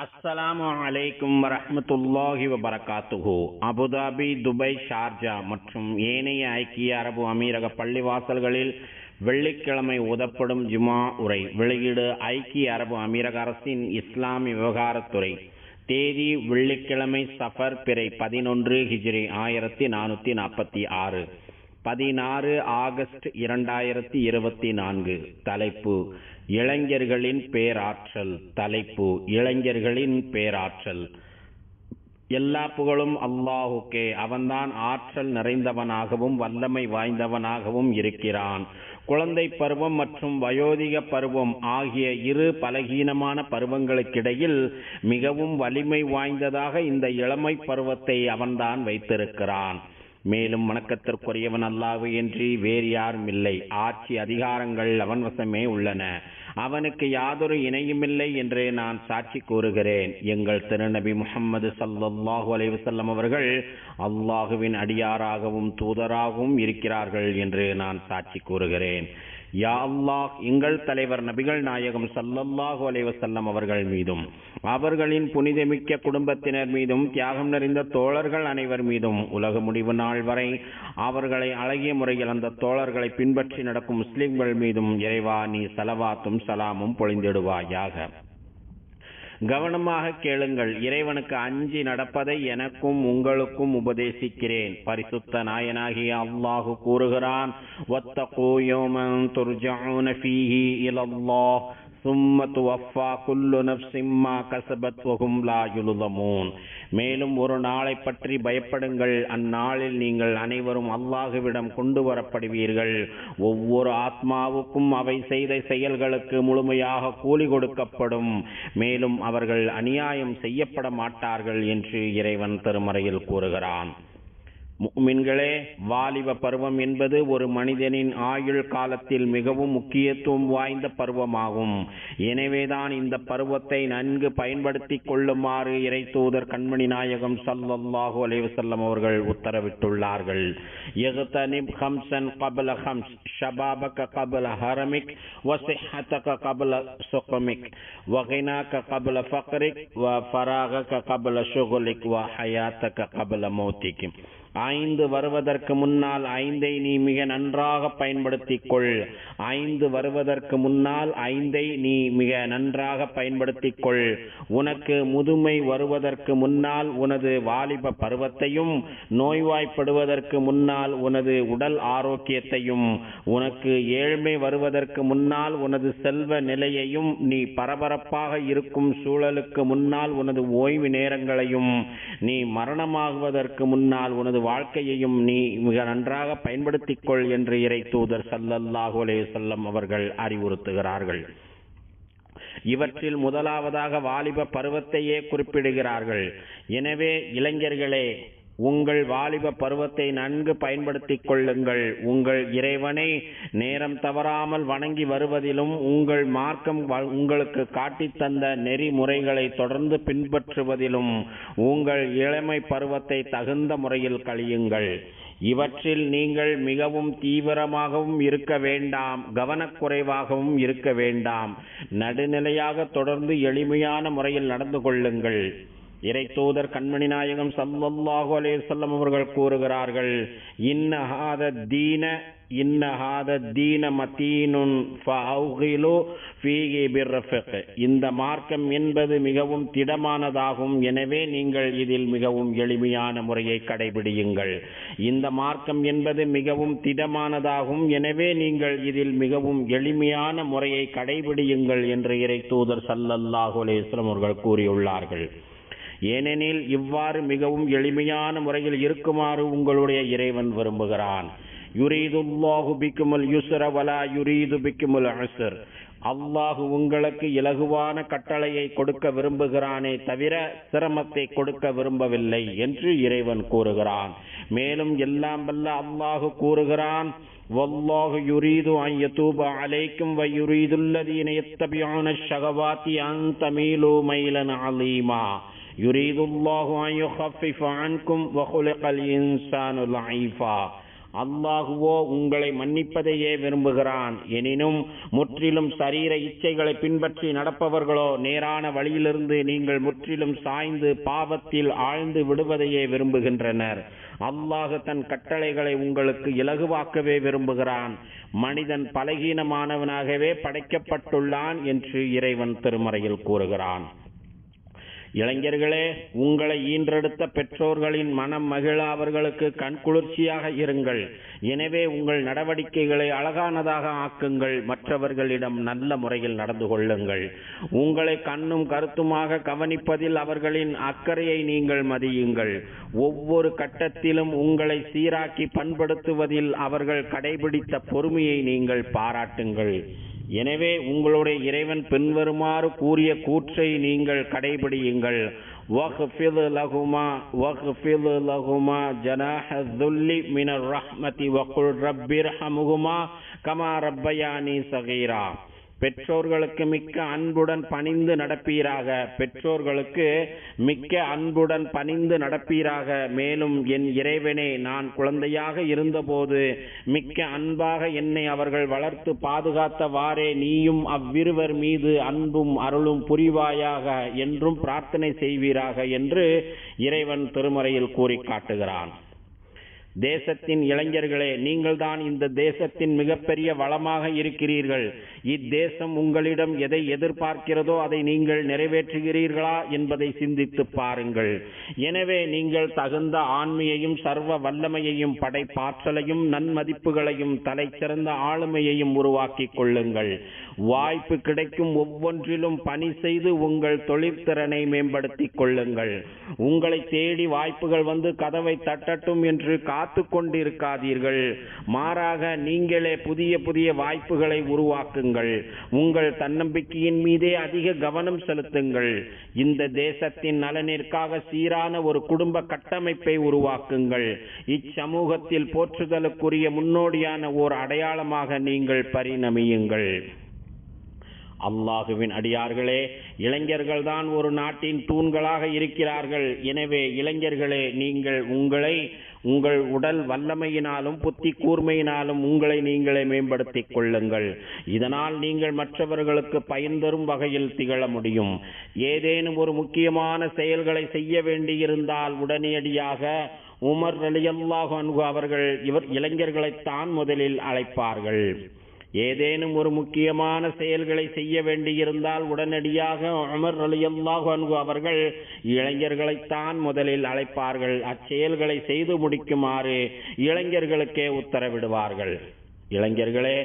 அஸ்ஸலாமு அலைக்கும் வரஹ்மத்துல்லாஹி வபரகாத்துஹு. அபுதாபி, துபாய், ஷார்ஜா மற்றும் ஏனைய ஐக்கிய அரபு அமீரக பள்ளிவாசல்களில் வெள்ளிக்கிழமை ஓதப்படும் ஜுமா உரை. வெளியீடு ஐக்கிய அரபு அமீரக அரசின் இஸ்லாமிய விவகாரத்துறை. தேதி வெள்ளிக்கிழமை, சஃபர் பிறை 11 ஹிஜ்ரி 1446, 16 ஆகஸ்ட் 2024. தலைப்பு இளைஞர்களின் பேராற்றல். இளைஞர்களின் பேராற்றல். எல்லா புகழும் அல்லாஹுக்கே. அவன்தான் ஆற்றல் நிறைந்தவனாகவும் வல்லமை வாய்ந்தவனாகவும் இருக்கிறான். குழந்தை பருவம் மற்றும் வயோதிக பருவம் ஆகிய இரு பலகீனமான பருவங்களுக்கிடையில் மிகவும் வலிமை வாய்ந்ததாக இந்த இளமை பருவத்தை அவன்தான் வைத்திருக்கிறான். மேலும் வணக்கத்திற்குரியவன் அல்லாஹ் என்று வேறு யாரும் இல்லை. ஆட்சி அதிகாரங்கள் அவன் வசமே உள்ளன. அவனுக்கு யாதொரு இணையுமில்லை என்று நான் சாட்சி கூறுகிறேன். எங்கள் திருநபி முஹம்மது ஸல்லல்லாஹு அலைஹி வஸல்லம் அவர்கள் அல்லாஹுவின் அடியாராகவும் தூதராகவும் இருக்கிறார்கள் என்று நான் சாட்சி கூறுகிறேன். யா அல்லாஹ், எங்கள் தலைவர் நபிகள் நாயகம் ஸல்லல்லாஹு அலைஹி வஸல்லம் அவர்கள் மீதும் அவர்களின் புனிதமிக்க குடும்பத்தினர் மீதும் தியாகம் நிறைந்த தோழர்கள் அனைவர் மீதும் உலக முடிவு நாள் வரை அவர்களை அழகிய முறையில் அந்த தோழர்களை பின்பற்றி நடக்கும் முஸ்லிம்கள் மீதும் இறைவா நீ ஸலவாத்தும் சலாமும் பொழிந்திடுவாயாக. கவனமாக கேளுங்கள். இறைவனுக்கு அஞ்சி நடப்பதை எனக்கும் உங்களுக்கும் உபதேசிக்கிறேன். பரிசுத்த நாயனாகிய அல்லாஹு கூறுகிறான், வத்தகூ யௌமன் துர்ஜஊன ஃபீஹி இலல்லாஹ் சும்ம துவஃபா குல்லு நஃப்ஸின் மா கஸபத் வஹும் லா யுலமூன். மேலும் ஒரு நாளை பற்றி பயப்படுங்கள். அந்நாளில் நீங்கள் அனைவரும் அல்லாஹுவிடம் கொண்டு வரப்படுவீர்கள். ஒவ்வொரு ஆத்மாவுக்கும் அவை செய்த செயல்களுக்கு முழுமையாக கூலி கொடுக்கப்படும். மேலும் அவர்கள் அநியாயம் செய்யப்பட மாட்டார்கள் என்று இறைவன் திருமறையில் கூறுகிறான். முஃமின்களே, வாலிப பருவம் என்பது ஒரு மனிதனின் ஆயுள் காலத்தில் மிகவும் முக்கியத்துவம் வாய்ந்த பருவமாகும். எனவேதான் இந்த பருவத்தை நன்கு பயன்படுத்திக் கொள்ளுமாறு இறை தூதர் கண்மணி நாயகம் ஸல்லல்லாஹு அலைஹி வஸல்லம் அவர்கள் உத்தரவிட்டுள்ளார்கள். யக்தனிப் ஹம்ஸன் கப்ல ஹம்ஸ், ஷபாபக கப்ல ஹரமிக், வஸிஹ்ஹதக கப்ல சுக்மிக், வகினாக கப்ல ஃபக்ரிக், வஃபராகக கப்ல ஷுகுலிக், வஹயாத்தக கப்ல மௌத்திக். 5 வருவதற்கு முன்னால் 5ஐ நீ மிக நன்றாக பயன்படுத்திக் கொள். 5 வருவதற்கு முன்னால் 5ஐ நீ மிக நன்றாக பயன்படுத்திக் கொள். உனக்கு முதுமை வருவதற்கு முன்னால் உனது வாலிப பருவத்தையும், நோய்வாய்ப்படுவதற்கு முன்னால் உனது உடல் ஆரோக்கியத்தையும், உனக்கு ஏழ்மை வருவதற்கு முன்னால் உனது செல்வ நிலையையும், நீ பரபரப்பாக இருக்கும் சூழலுக்கு முன்னால் உனது ஓய்வு நேரங்களையும், நீ மரணமாகுவதற்கு முன்னால் உனது வாழ்க்கையையும் நீ மிக நன்றாக பயன்படுத்திக் கொள் என்று இறை தூதர் ஸல்லல்லாஹு அலைஹி வஸல்லம் அவர்கள் அறிவுறுத்துகிறார்கள். இவற்றில் முதலாவதாக வாலிப பருவத்தையே குறிப்பிடுகிறார்கள். எனவே இளைஞர்களே, உங்கள் வாலிப பருவத்தை நன்கு பயன்படுத்திக் கொள்ளுங்கள். உங்கள் இறைவனை நேரம் தவறாமல் வணங்கி வருவதிலும், உங்கள் மார்க்கம் உங்களுக்கு காட்டித் தந்த நெறிமுறைகளை தொடர்ந்து பின்பற்றுவதிலும் உங்கள் இளமை பருவத்தை தகுந்த முறையில் கழியுங்கள். இவற்றில் நீங்கள் மிகவும் தீவிரமாகவும் இருக்க வேண்டாம், கவனக்குறைவாகவும் இருக்க வேண்டாம். நடுநிலையாக தொடர்ந்து எளிமையான முறையில் நடந்து கொள்ளுங்கள். இறை தூதர் கண்மணி நாயகம் ஸல்லல்லாஹு அலைஹி வஸல்லம் அவர்கள் கூறுகிறார்கள், இன்ன ஹாத தீன மதீனுன் ஃபஅவ்கிலு ஃபீஹி பிர்ரஃபிக். இந்த மார்க்கம் என்பது மிகவும் திடமானதாகும். எனவே நீங்கள் இதில் மிகவும் எளிமையான முறையை கடைபிடியுங்கள். இந்த மார்க்கம் என்பது மிகவும் திடமானதாகும். எனவே நீங்கள் இதில் மிகவும் எளிமையான முறையை கடைபிடியுங்கள் என்று இறை தூதர் ஸல்லல்லாஹு அலைஹி வஸல்லம் அவர்கள் கூறியுள்ளார்கள். ஏனெனில் இவ்வாறு மிகவும் எளிமையான முறையில் இருக்குமாறு உங்களுடைய இறைவன் விரும்புகிறான். யுரீதுல்லாஹு பிக்குமுல் யுஸ்ர வலா யுரீது பிக்குமுல் உஸ்ர். அல்லாஹ் உங்களுக்கு இலகுவான கட்டளையை கொடுக்க விரும்புகிறானே தவிர சிரமத்தை கொடுக்க விரும்பவில்லை என்று இறைவன் கூறுகிறான். மேலும் எல்லாம் வல்ல அல்லாஹ் கூறுகிறான், வல்லாஹு யுரீது அன் யதூப அலைக்கும் வ யுரீதுல்லதீன யத்தபிஊன ஷஹவாத்தி அன் தமீலு மைலன் அலீமா. யுரீதுல்லாஹு அன் யுகஃபிஃப அன்கும் வ குலிகல் இன்சானு லஈஃபா. அல்லாஹுவோ உங்களை மன்னிப்பதையே விரும்புகிறான். எனினும் முற்றிலும் சரீர இச்சைகளை பின்பற்றி நடப்பவர்களோ நேரான வழியிலிருந்து நீங்கள் முற்றிலும் சாய்ந்து பாவத்தில் ஆழ்ந்து விடுவதையே விரும்புகின்றனர். அல்லாஹ் தன் கட்டளைகளை உங்களுக்கு இலகுவாக்கவே விரும்புகிறான். மனிதன் பலகீனமானவனாகவே படைக்கப்பட்டுள்ளான் என்று இறைவன் திருமறையில் கூறுகிறான். இளைஞர்களே, உங்களை ஈன்றெடுத்த பெற்றோர்களின் மனம் மகிழ அவர்களுக்கு கண்குளிர்ச்சியாக இருங்கள். எனவே உங்கள் நடவடிக்கைகளை அழகானதாக ஆக்குங்கள். மற்றவர்களிடம் நல்ல முறையில் நடந்து கொள்ளுங்கள். உங்களை கண்ணும் கருத்துமாக கவனிப்பதில் அவர்களின் அக்கறையை நீங்கள் மதியுங்கள். ஒவ்வொரு கட்டத்திலும் உங்களை சீராக்கி பண்படுத்துவதில் அவர்கள் கடைபிடித்த பொறுமையை நீங்கள் பாராட்டுங்கள். எனவே உங்களுடைய இறைவன் பின்வருமாறு கூறிய கூற்றை நீங்கள் கடைபிடியுங்கள். وَخْفِضْ لَهُمَا جَنَاحَ الذُّلِّ مِنَ الرَّحْمَةِ وَقُلْ رَبِّ ارْحَمْهُمَا كَمَا رَبَّيَانِي صَغِيرًا. பெற்றோர்களுக்கு மிக்க அன்புடன் பணிந்து நடப்பீராக. பெற்றோர்களுக்கு மிக்க அன்புடன் பணிந்து நடப்பீராக. மேலும் என் இறைவனே, நான் குழந்தையாக இருந்தபோது மிக்க அன்பாக என்னை அவர்கள் வளர்த்து பாதுகாத்தவாறே நீயும் அவ்விருவர் மீது அன்பும் அருளும் புரிவாயாக என்றும் பிரார்த்தனை செய்வீராக என்று இறைவன் திருமறையில் கூறி காட்டுகிறான். தேசத்தின் இளைஞர்களே, நீங்கள் தான் இந்த தேசத்தின் மிகப்பெரிய வளமாக இருக்கிறீர்கள். இத்தேசம் உங்களிடம் எதை எதிர்பார்க்கிறதோ அதை நீங்கள் நிறைவேற்றுகிறீர்களா என்பதை சிந்தித்து பாருங்கள். எனவே நீங்கள் தகுந்த ஆண்மையையும் சர்வ வல்லமையையும் படைப்பாற்றலையும் நன்மதிப்புகளையும் தலைச்சிறந்த ஆளுமையையும் உருவாக்கிக் கொள்ளுங்கள். வாய்ப்பு கிடைக்கும் ஒவ்வொன்றிலும் பணி செய்து உங்கள் தொழிற்திறனை மேம்படுத்திக் கொள்ளுங்கள். உங்களை தேடி வாய்ப்புகள் வந்து கதவை தட்டட்டும் என்று காத்து கொண்டிருக்காதீர்கள். மாறாக நீங்களே புதிய புதிய வாய்ப்புகளை உருவாக்குங்கள். உங்கள் தன்னம்பிக்கையின் மீதே அதிக கவனம் செலுத்துங்கள். இந்த தேசத்தின் நலனிற்காக சீரான ஒரு குடும்ப கட்டமைப்பை உருவாக்குங்கள். இச்சமூகத்தில் போற்றுதலுக்குரிய முன்னோடியான ஓர் அடையாளமாக நீங்கள் பரிணமியுங்கள். அல்லாஹுவின் அடியார்களே, இளைஞர்கள் தான் ஒரு நாட்டின் தூண்களாக இருக்கிறார்கள். எனவே இளைஞர்களே, நீங்கள் உங்கள் உடல் வல்லமையினாலும் புத்தி கூர்மையினாலும் உங்களை நீங்களே மேம்படுத்திக் கொள்ளுங்கள். இதனால் நீங்கள் மற்றவர்களுக்கு பயன் தரும் வகையில் திகழ முடியும். ஏதேனும் ஒரு முக்கியமான செயல்களை செய்ய வேண்டியிருந்தால் உடனடியாக உமர் ரலியல்லாஹு அன்ஹு அவர்கள் இளைஞர்களைத்தான் முதலில் அழைப்பார்கள். ஏதேனும் ஒரு முக்கியமான செயல்களை செய்ய வேண்டியிருந்தால் உடனடியாக உமர் ரலியல்லாஹு அன்ஹு அவர்கள் இளைஞர்களைத்தான் முதலில் அழைப்பார்கள். அச்செயல்களை செய்து முடிக்குமாறு இளைஞர்களுக்கே உத்தரவிடுவார்கள். இளைஞர்களே,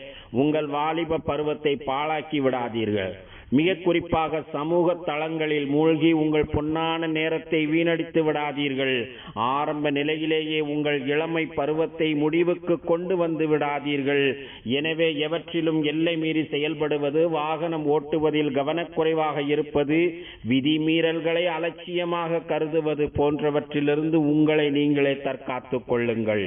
உங்கள் வாலிப பருவத்தை பாழாக்கி விடாதீர்கள். மிக குறிப்பாக சமூக தளங்களில் மூழ்கி உங்கள் பொன்னான நேரத்தை வீணடித்து விடாதீர்கள். ஆரம்ப நிலையிலேயே உங்கள் இளமை பருவத்தை முடிவுக்கு கொண்டு வந்து விடாதீர்கள். எனவே எவற்றிலும் எல்லை மீறி செயல்படுவது, வாகனம் ஓட்டுவதில் கவனக்குறைவாக இருப்பது, விதிமீறல்களை அலட்சியமாக கருதுவது போன்றவற்றிலிருந்து உங்களை நீங்களே தற்காத்துக் கொள்ளுங்கள்.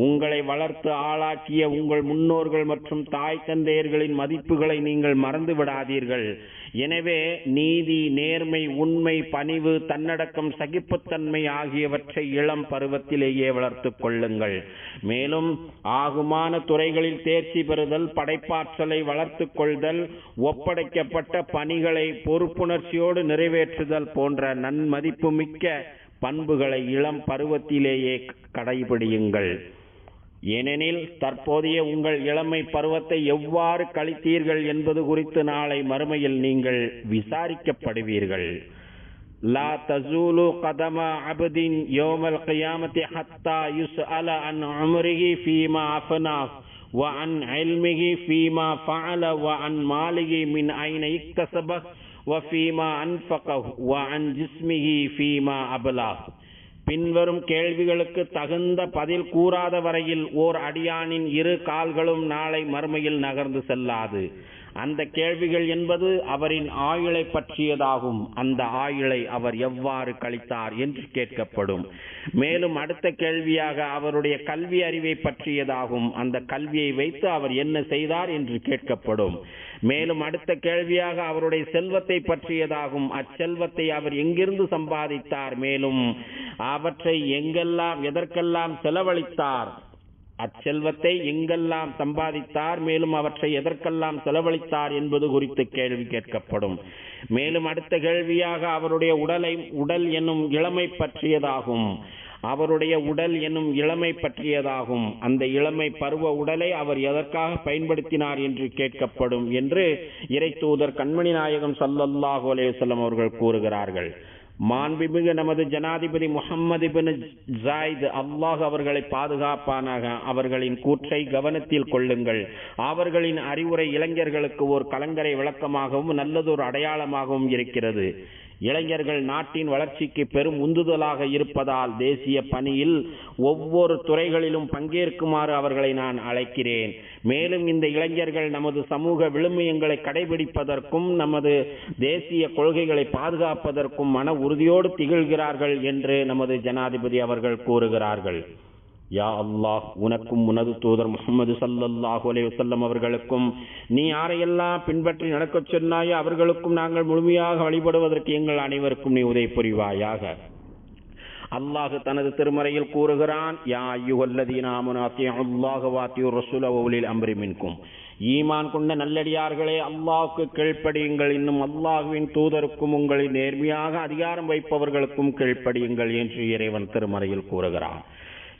உங்களை வளர்த்து ஆளாக்கிய உங்கள் முன்னோர்கள் மற்றும் தாய் தந்தையர்களின் மதிப்புகளை நீங்கள் மறந்து விடாதீர்கள். எனவே நீதி, நேர்மை, உண்மை, பணிவு, தன்னடக்கம், சகிப்புத்தன்மை ஆகியவற்றை இளம் பருவத்திலேயே வளர்த்துக் கொள்ளுங்கள். மேலும் ஆகுமான துறைகளில் தேர்ச்சி பெறுதல், படைப்பாற்றலை வளர்த்துக் கொள்தல், ஒப்படைக்கப்பட்ட பணிகளை பொறுப்புணர்ச்சியோடு நிறைவேற்றுதல் போன்ற நன்மதிப்பு மிக்க பண்புகளை இளம் பருவத்திலேயே கடைபிடியுங்கள். ஏனெனில் தற்போதைய உங்கள் இளமை பருவத்தை எவ்வாறு கழித்தீர்கள் என்பது குறித்து நாளை மறுமையில் நீங்கள் விசாரிக்கப்படுவீர்கள். லா தஸூலு கதம அப்தின் யௌமல் கியாமத்தி ஹத்தா யுஸ்அல அன் உம்ரிஹி ஃபீமா அஃப்னா வ அன் இல்மிஹி ஃபீமா ஃபஅல வ அன் மாலிஹி மின் ஐன இக்தஸப வ ஃபீமா அன்ஃபக வ அன் ஜிஸ்மிஹி ஃபீமா அப்லா. பின்வரும் கேள்விகளுக்கு தகுந்த பதில் கூறாத வரையில் ஓர் அடியானின் இரு கால்களும் நாளை மறுமையில் நகர்ந்து செல்லாது. அந்த கேள்விகள் என்பது அவரின் ஆயுளை பற்றியதாகும். அந்த ஆயுளை அவர் எவ்வாறு கழித்தார் என்று கேட்கப்படும். மேலும் அடுத்த கேள்வியாக அவருடைய கல்வி அறிவை பற்றியதாகும். அந்த கல்வியை வைத்து அவர் என்ன செய்தார் என்று கேட்கப்படும். மேலும் அடுத்த கேள்வியாக அவருடைய செல்வத்தை பற்றியதாகும். அச்செல்வத்தை அவர் எங்கிருந்து சம்பாதித்தார், மேலும் அவற்றை எங்கெல்லாம் எதற்கெல்லாம் செலவழித்தார் அச்செல்வத்தை எங்கெல்லாம் சம்பாதித்தார், மேலும் அவற்றை எதற்கெல்லாம் செலவழித்தார் என்பது குறித்து கேள்வி கேட்கப்படும். மேலும் அடுத்த கேள்வியாக அவருடைய உடல் என்னும் இளமை பற்றியதாகும். அவருடைய உடல் என்னும் இளமை பற்றியதாகும். அந்த இளமை பருவ உடலை அவர் எதற்காக பயன்படுத்தினார் என்று கேட்கப்படும் என்று இறை தூதர் கண்மணி நாயகம் ஸல்லல்லாஹு அலைஹி வஸல்லம் அவர்கள் கூறுகிறார்கள். மாண்புமிகு நமது ஜனாதிபதி முஹம்மது இப்னு ஜாயித் அல்லாஹ் அவர்களை பாதுகாப்பானாக அவர்களின் கூற்றை கவனத்தில் கொள்ளுங்கள். அவர்களின் அறிவுரை இளைஞர்களுக்கு ஒரு கலங்கரை விளக்கமாகவும் நல்லதொரு அடையாளமாகவும் இருக்கிறது. இளைஞர்கள் நாட்டின் வளர்ச்சிக்கு பெரும் உந்துதலாக இருப்பதால் தேசிய பணியில் ஒவ்வொரு துறைகளிலும் பங்கேற்குமாறு அவர்களை நான் அழைக்கிறேன். மேலும் இந்த இளைஞர்கள் நமது சமூக விழுமியங்களை கடைபிடிப்பதற்கும் நமது தேசிய கொள்கைகளை பாதுகாப்பதற்கும் மன உறுதியோடு திகழ்கிறார்கள் என்று நமது ஜனாதிபதி அவர்கள் கூறுகிறார்கள். யா அல்லாஹ், உனக்கும் உனது தூதர் முஹம்மது ஸல்லல்லாஹு அலைஹி வஸல்லம் அவர்களுக்கும் நீ யாரையெல்லாம் பின்பற்றி நடக்கச் சொன்னாயோ அவர்களுக்கும் நாங்கள் முழுமையாக வழிபடுவதற்கு எங்கள் அனைவருக்கும் நீ உதவி புரிவாயாக. அல்லாஹ் தனது திருமறையில் கூறுகிறான், யா அய்யுஹல்லதீன ஆமனூ அத்தீஉல்லாஹ வ அத்தீஉர் ரசூல வ உலில் அம்ரி மின்கும். ஈமான் கொண்ட நல்லடியார்களே, அல்லாஹ்வுக்கு கீழ்ப்படியுங்கள், இன்னும் அல்லாஹ்வின் தூதருக்கும் உங்களின் நேர்மையாக அதிகாரம் வைப்பவர்களுக்கும் கீழ்ப்படியுங்கள் என்று இறைவன் திருமறையில் கூறுகிறான்.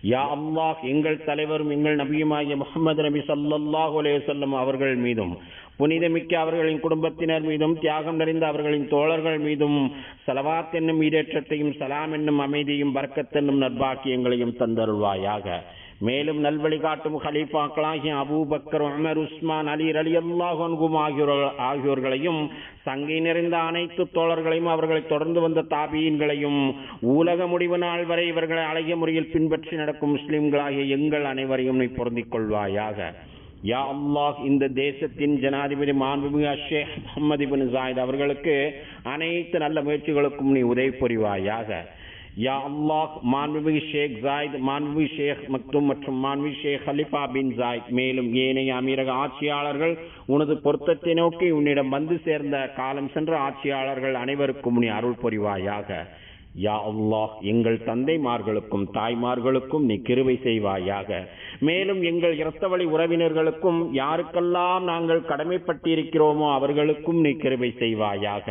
யா அல்லாஹ், எங்கள் தலைவரும் எங்கள் நபியுமாகிய முஹம்மது நபி ஸல்லல்லாஹு அலைஹி வஸல்லம் அவர்கள் மீதும் புனிதமிக்க அவர்களின் குடும்பத்தினர் மீதும் தியாகம் நிறைந்த அவர்களின் தோழர்கள் மீதும் ஸலவாத் என்னும் ஈடேற்றத்தையும் சலாம் என்னும் அமைதியும் பரக்கத் என்னும் நற்பாக்கியங்களையும் தந்தருள்வாயாக. மேலும் நல்வழி காட்டும் ஹலீஃபாக்களாகிய அபூபக்கர், உமர், உஸ்மான், அலி ரலியல்லாஹு அன்ஹும் ஆகியோர்களையும் சங்கை நிறைந்த அனைத்து தோழர்களையும் அவர்களை தொடர்ந்து வந்த தாபீன்களையும் உலக முடிவு நாள் வரை இவர்களை அழகிய முறையில் பின்பற்றி நடக்கும் முஸ்லிம்களாகிய எங்கள் அனைவரையும் நீ பொருந்திக் கொள்வாயாக. யா அல்லாஹ், இந்த தேசத்தின் ஜனாதிபதி மாண்புமிகு ஷேக் முஹம்மது இப்னு ஜாயித் அவர்களுக்கு அனைத்து நல்ல முயற்சிகளுக்கும் நீ உதவி புரிவாயாக. யா அல்லாஹ், மாண்புமிகு ஷேக் ஜாயித், மாண்புமிகு ஷேக் மக்தும் மற்றும் மாண்புமிகு ஷேக் ஹலிஃபா பின் ஜாயித் மேலும் ஏனைய அமீரக ஆட்சியாளர்கள் உனது பொருத்தத்தை நோக்கி உன்னிடம் வந்து சேர்ந்த காலம் சென்ற ஆட்சியாளர்கள் அனைவருக்கும் நீ அருள் புரிவாயாக. யா அல்லாஹ், எங்கள் தந்தைமார்களுக்கும் தாய்மார்களுக்கும் நீ கிருபை செய்வாயாக. மேலும் எங்கள் இரத்தவழி உறவினர்களுக்கும் யாருக்கெல்லாம் நாங்கள் கடமைப்பட்டிருக்கிறோமோ அவர்களுக்கும் நீ கிருபை செய்வாயாக.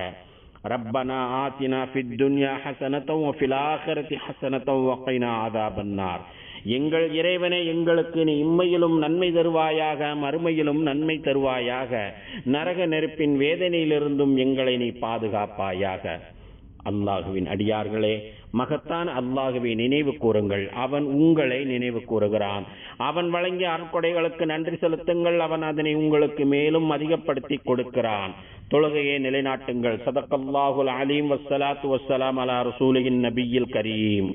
ரப்பனா ஆத்தினா ஃபித் துன்யா ஹஸனத்தன் வ ஃபில் ஆখিরাতি ஹஸனத்தன் வ கினா அஸாபன்னார். எங்கள் இறைவனே, எங்களுக்கு நீ இம்மையிலும் நன்மை தருவாயாக, மறுமையிலும் நன்மை தருவாயாக. நரக நெருப்பின் வேதனையிலிருந்தும் எங்களை நீ பாதுகாப்பாயாக. அல்லாஹுவின் அடியார்களே, மகத்தான் அல்லாஹுவை நினைவு கூறுங்கள். அவன் உங்களை நினைவு கூறுகிறான். அவன் வழங்கிய அருட்கொடைகளுக்கு நன்றி செலுத்துங்கள். அவன் அதனை உங்களுக்கு மேலும் அதிகப்படுத்தி கொடுக்கிறான். தொழுகையை நிலைநாட்டுங்கள். ஸதக்கல்லாஹுல் அலீம். வஸ்ஸலாத்து வஸ்ஸலாம் அலா ரசூலின் நபியில் கரீம்.